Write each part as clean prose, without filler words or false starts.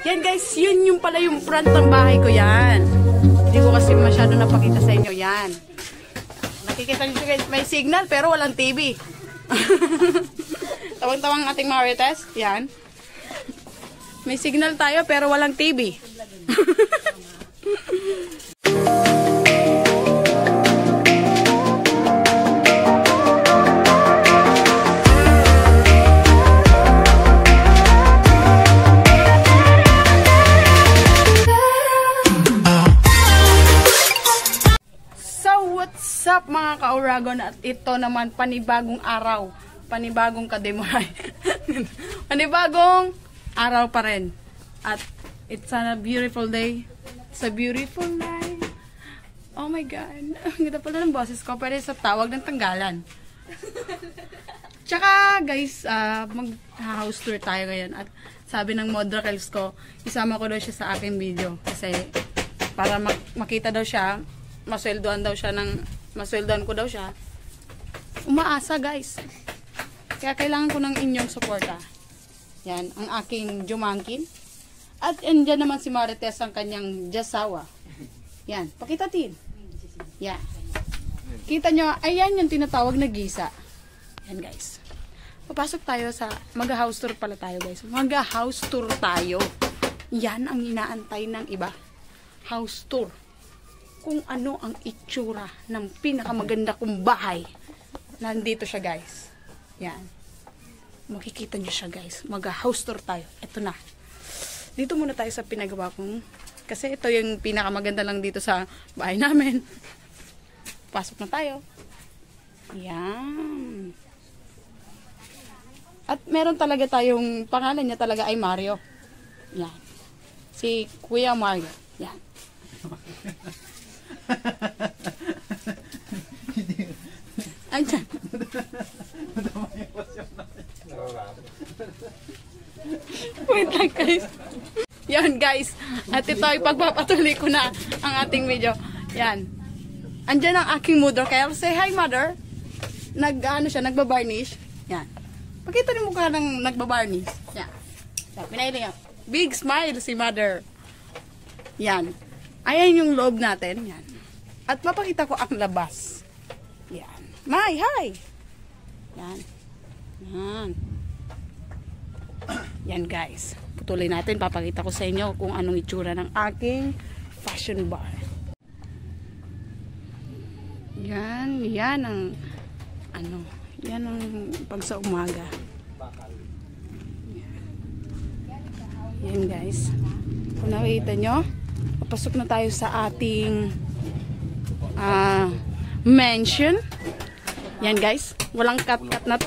Yan guys, yun yung pala yung front ng bahay ko yan. Hindi ko kasi masyado napakita sa inyo yan. Nakikita nyo guys, may signal pero walang TV. Tawang-tawang ating Marites. Yan. May signal tayo pero walang TV. What's up mga ka-Uragon, at ito naman panibagong araw, panibagong kademoray. Panibagong araw pa rin. At it's a beautiful day. It's a beautiful night. Oh my God. Ang ganda pala ng boses ko, pero sa tawag ng tanggalan. Tsaka guys, mag-house tour tayo ngayon. At sabi ng Modrakels ko, isama ko daw siya sa aking video. Kasi para makita daw siya, masweldoan ko daw siya. Umaasa guys. Kaya kailangan ko ng inyong suporta. Yan, ang aking Jumangkin. At andyan naman si Marites, ang kanyang Jasawa. Yan, pakita tin. Yan. Kita nyo, ayan yung tinatawag na gisa. Yan guys. Papasok tayo sa, mag-house tour pala tayo guys. Mag-house tour tayo. Yan ang inaantay ng iba. House tour. Kung ano ang itsura ng pinakamaganda kong bahay. Nandito siya guys. Yan. Makikita nyo siya guys. Mag-house tour tayo. Ito na. Dito muna tayo sa pinagawa kong. Kasi ito yung pinakamaganda lang dito sa bahay namin. Pasok na tayo. Yan. At meron talaga tayong, pangalan niya talaga ay Mario. Yan. Si Kuya Mario. Yan. Ayan. Wait lang guys. Yan guys. At ito ay pagpapatuloy ko na ang ating video. Yan. Andyan ang aking mother. Kaya say hi mother. Nagbabarnish. Yan. Pakita niyo mukha ng nagbabarnish. Yan. Pinahili nga. Big smile si mother. Yan. Ayan yung loob natin. Yan. At mapakita ko ang labas. Yan. May, hi! Yan. Yan. Yan guys. Putuloy natin. Papakita ko sa inyo kung anong itsura ng aking fashion bar. Yan. Yan ang yan ang pag sa umaga. Yan guys. Kung nakita nyo, papasok na tayo sa ating mansion. Yan guys, walang cut-cut na to.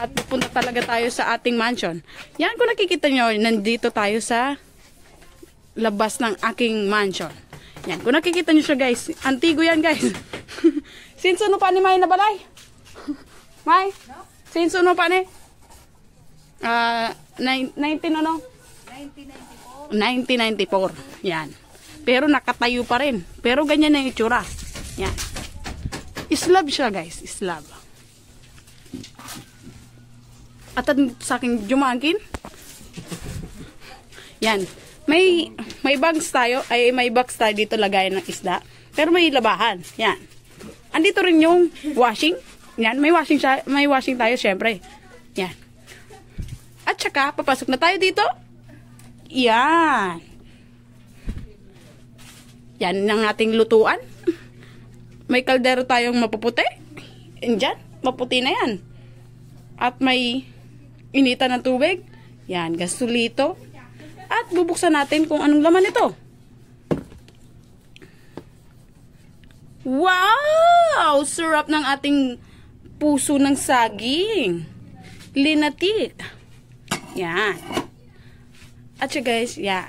At pupunta talaga tayo sa ating mansion. Yan, kung nakikita nyo, nandito tayo sa labas ng aking mansion. Yan, kung nakikita nyo siya guys, antigo yan guys. Sinso no pa ni May na balay? May? Sinso no pa ni? 1994. Yan. Pero nakatayo pa rin. Pero ganyan na yung itsura. Yan. Slab siya guys. Slab. At sa aking Jumangkin. Yan. May bags tayo. Ay may box tayo dito lagayan ng isda. Pero may labahan. Yan. Andito rin yung washing. Yan. May washing tayo syempre. Yan. At saka papasok na tayo dito. Yan. Yan ang ating lutuan. May kaldero tayong mapuputi. Diyan, maputi na yan. At may initan ng tubig. Yan, gasolito. At bubuksan natin kung anong laman ito. Wow! Sarap ng ating puso ng saging. Linatik. Yan. At siya guys, yan.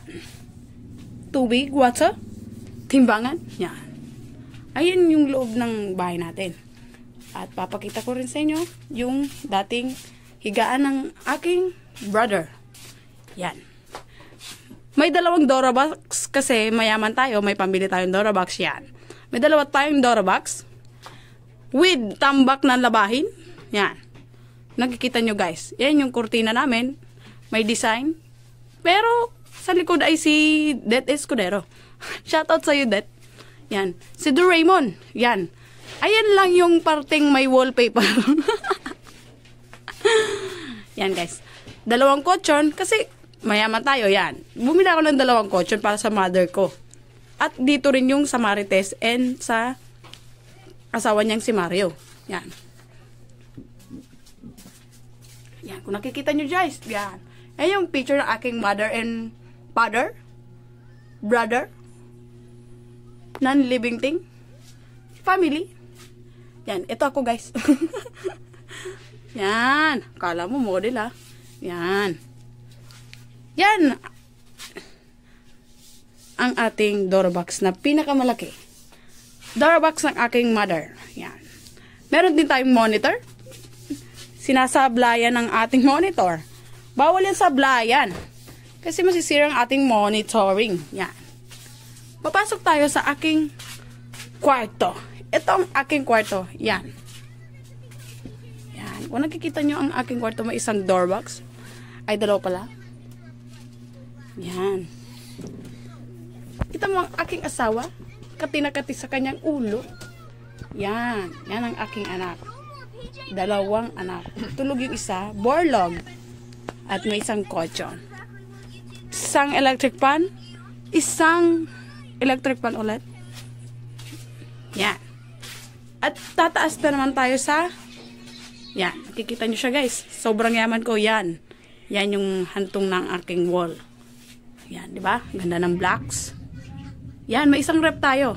Tubig, water, timbangan. Yan. Ayan yung loob ng bahay natin. At papakita ko rin sa inyo yung dating higaan ng aking brother. Yan. May dalawang Dorobox kasi mayaman tayo. May pambili tayong Dorobox. Yan. May dalawa tayong Dorobox with tambak na labahin. Yan. Nakikita nyo guys. Yan yung kurtina namin. May design. Pero sa likod ay si Det Escudero. Shoutout sa'yo, Det. Yan. Si Doraemon. Yan. Ayan lang yung parting may wallpaper. Yan, guys. 2 kutsyon kasi mayaman tayo. Yan. Bumili ako ng 2 kutsyon para sa mother ko. At dito rin yung sa Marites and sa asawa niyang si Mario. Yan. Yan. Kung nakikita nyo, guys. Yan. Ayan yung picture ng aking mother and father. Brother. Non-living thing. Family. Yan. Ito ako, guys. Yan. Kala mo model, ha. Yan. Yan. Ang ating door box na pinakamalaki. Door box ng aking mother. Yan. Meron din tayong monitor. Sinasablayan ng ating monitor. Bawal yan sablayan. Kasi masisira ang ating monitoring. Yan. Papasok tayo sa aking kwarto. Ito ang aking kwarto. Yan. Yan. Kung nakikita nyo ang aking kwarto, may isang door box. Ay, 2 pala. Yan. Kita mo ang aking asawa. Katinakati sa kanyang ulo. Yan. Yan ang aking anak. 2 anak. Tulog yung isa. Borlog. At may isang kutsyon. Isang electric fan. Isang electric fan ulit. Yan. At tataas na naman tayo sa yan. Nakikita nyo siya, guys. Sobrang yaman ko. Yan. Yan yung hantong ng aking wall. Yan, di ba? Ganda ng blocks. Yan, may isang rep tayo.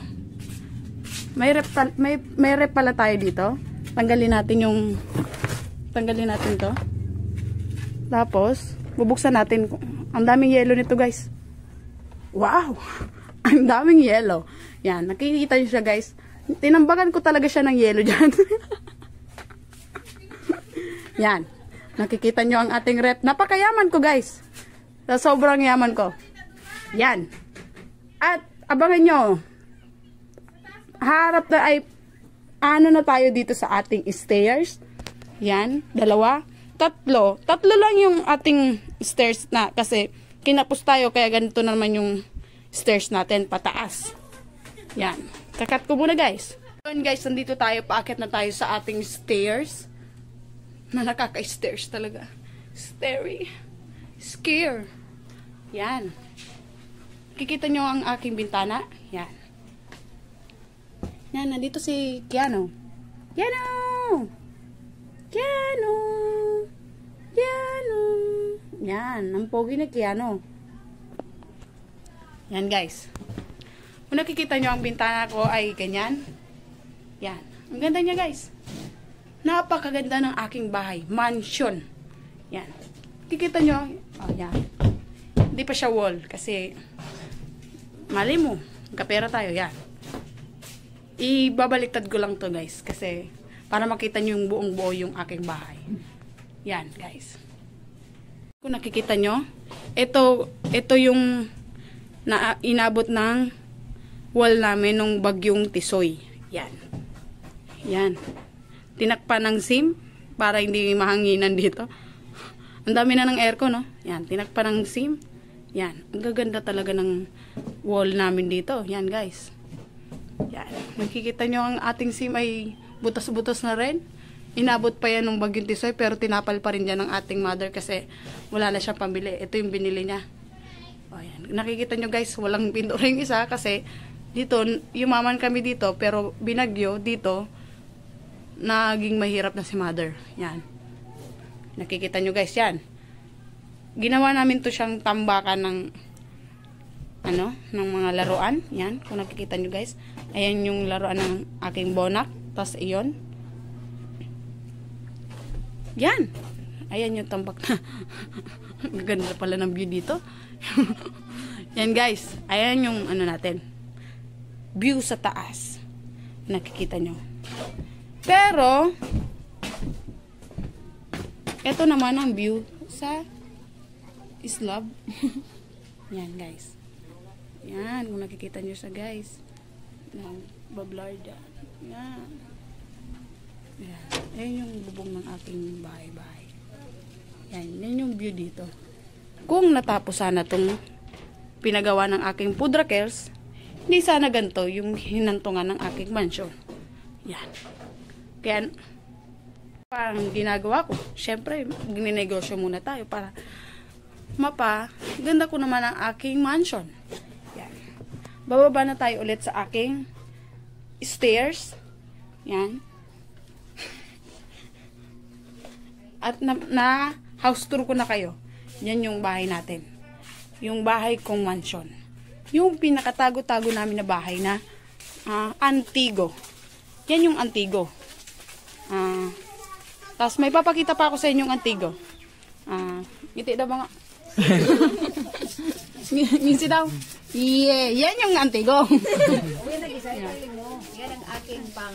May rep pala tayo dito. Tanggalin natin to. Tapos, bubuksan natin. Ang daming yellow nito, guys. Wow! Ang daming yellow. Yan, nakikita nyo siya, guys. Tinambakan ko talaga siya ng yellow dyan. Yan. Nakikita nyo ang ating rep. Napakayaman ko, guys. Sa sobrang yaman ko. Yan. At, abangan nyo. Harap na ay, ano na tayo dito sa ating stairs. Yan. 2. 3 lang yung ating stairs na kasi kinapos tayo kaya ganito naman yung stairs natin pataas. Yan. Kakat ko muna, guys. Yun, guys, nandito tayo. Paakyat na tayo sa ating stairs. Na nakaka-stairs talaga. Scare. Yan. Kikita nyo ang aking bintana. Yan. Yan, nandito si Keanu. Yan, ang pogi ni Keanu. Yan, guys. Kung nakikita nyo ang bintana ko ay ganyan. Yan. Ang ganda niya, guys. Napakaganda ng aking bahay. Mansion. Yan. Kikita nyo. Oh, yan. Hindi pa siya wall. Kasi, mali mo. Kapera tayo. Yan. Ibabaliktad ko lang to, guys. Kasi, para makita nyo yung buong buo yung aking bahay. Yan, guys. Kung nakikita nyo, ito yung inabot ng wall namin nung bagyong Tisoy. Yan. Yan. Tinakpan ng SIM para hindi mahanginan dito. Ang dami na ng aircon, no? Yan. Tinakpan ng SIM. Yan. Ang gaganda talaga ng wall namin dito. Yan, guys. Yan. Nakikita nyo ang ating SIM ay butas-butas na rin. Inabot pa yan ng bagyong Tisoy pero tinapal pa rin yan ng ating mother kasi wala na siyang pambili. Ito yung binili niya. O, yan. Nakikita nyo, guys, walang pinto ring isa kasi dito, yumaman kami dito pero binagyo dito naging mahirap na si mother. Yan. Nakikita nyo, guys, yan. Ginawa namin to siyang tambakan ng ng mga laruan. Yan. Kung nakikita nyo, guys. Ayan yung laruan ng aking bonak. Tapos, iyon. Yan. Ayan yung tambak na. Ganda pala ng view dito. Yan, guys. Ayan yung natin. View sa taas. Nakikita nyo. Pero, ito naman ang view sa slab. Yan, guys. Yan. Kung nakikita nyo sa, guys. Bablar dyan. Yan. Yan. Ayan yung bubong ng aking bahay-bahay. Yan. Yan yung view dito. Kung natapos sana tong pinagawa ng aking pudrakels, hindi sana ganito yung hinantungan ng aking mansyon. Yan. Kaya, ang ginagawa ko, syempre, ginenegosyo muna tayo para ganda ko naman ang aking mansion. Yan. Bababa na tayo ulit sa aking stairs. Yan. At na house tour ko na kayo. Yan yung bahay natin. Yung bahay kong mansion. Yung pinakatago-tago namin na bahay na Antigo. Yan yung Antigo. Tapos may papakita pa ako sa inyong Antigo. Ngiti daw ba nga? Ngisi daw. Yeah, yan yung Antigo. Yan ang aking pang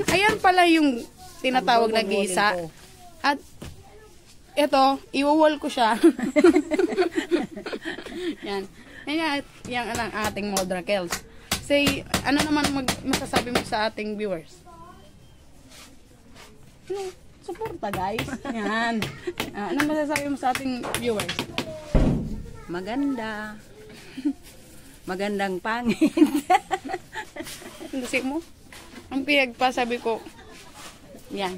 ayan pala yung tinatawag na gisa. At ito, iwawall ko siya. Yan. Yan ang ating modrakels. Say, ano naman masasabi mo sa ating viewers? Suporta guys. Yan. Ano masasabi mo sa ating viewers? maganda. Magandang pangit. Kasi mo? Ang pinagpasabi ko, yan.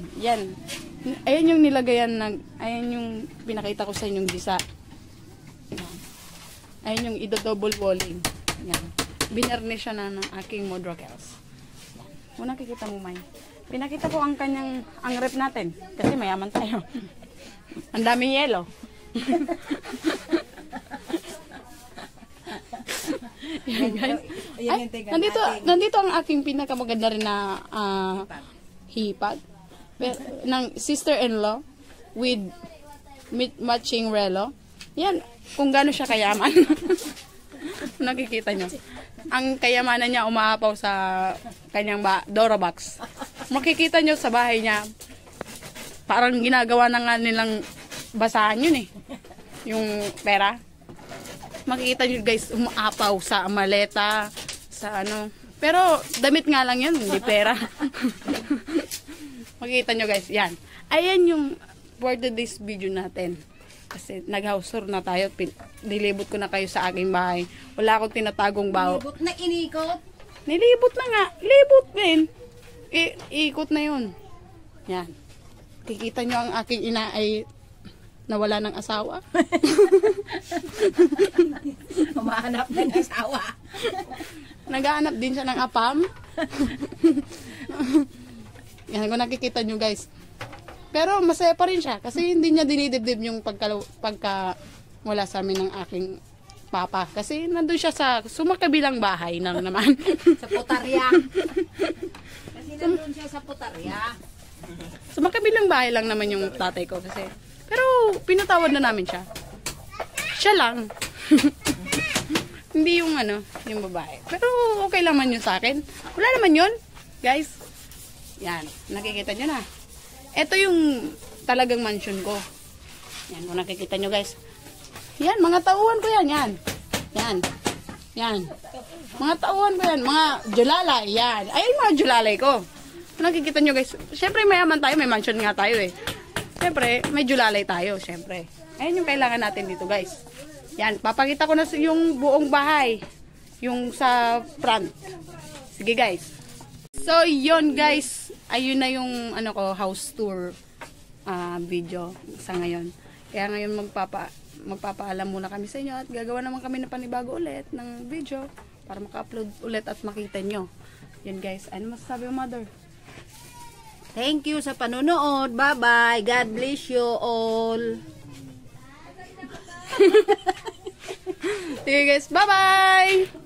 Ayan yung nilagayan ayan yung pinakita ko sa inyong gisa. Ayan yung double walling. Yan. Binernish siya na ng aking modrakels. Una kikita mo, May. Pinakita ko ang rep natin. Kasi mayaman tayo. Ang daming yelo. Yan, guys. Nandito ang aking pinakamaganda rin na hipag. Ng sister-in-law with matching relo. Yan, kung gaano siya kayaman. Nakikita nyo. Ang kayamanan niya umaapaw sa kanyang Dora box. Makikita nyo sa bahay niya, parang ginagawa na nga nilang basahan yun eh. Yung pera. Makikita nyo guys, umaapaw sa maleta, sa ano. Pero damit nga lang yun, hindi pera. Makikita nyo guys, yan. Ayan yung for today's video natin. Kasi nag-house tour na tayo. Nilibot ko na kayo sa aking bahay. Wala akong tinatagong baho. Nilibot na inikot? Nilibot na nga. Libot din. Ikot na yun. Yan. Kikita nyo ang aking ina ay nawala ng asawa. Humahanap ng asawa. Naghahanap din siya ng apam. Yan, kung nakikita nyo guys. Pero masaya pa rin siya kasi hindi niya dinidibdib yung pagka wala sa amin ng aking papa. Kasi nandun siya sa sumakabilang bahay na naman. Sa putarya. Kasi nandun siya sa putarya. Sumakabilang bahay lang naman yung tatay ko kasi. Pero pinatawad na namin siya. Siya lang. Hindi yung yung babae. Pero okay lang man yun sa akin. Wala naman yun. Guys, yan. Nakikita nyo na. Ito yung talagang mansion ko. Yan, kung nakikita nyo guys. Yan, mga tauhan ko yan. Yan. Mga tauhan ko yan. Mga julalay. Yan. Ayun mga julalay ko. Kung nakikita nyo guys. Siyempre mayaman tayo. May mansion nga tayo eh. Siyempre, may julalay tayo. Siyempre. Ayun yung kailangan natin dito guys. Yan. Papakita ko na yung buong bahay. Yung sa front. Sige guys. So, yun guys. Ayun na yung house tour video sa ngayon. Kaya ngayon magpapaalam muna kami sa inyo at gagawa naman kami ng panibago ulit ng video para maka-upload ulit at makita nyo. Yun guys. Ano masasabi mo, Mother? Thank you sa panonood. Bye-bye. God bless you all. Sige guys. Bye-bye!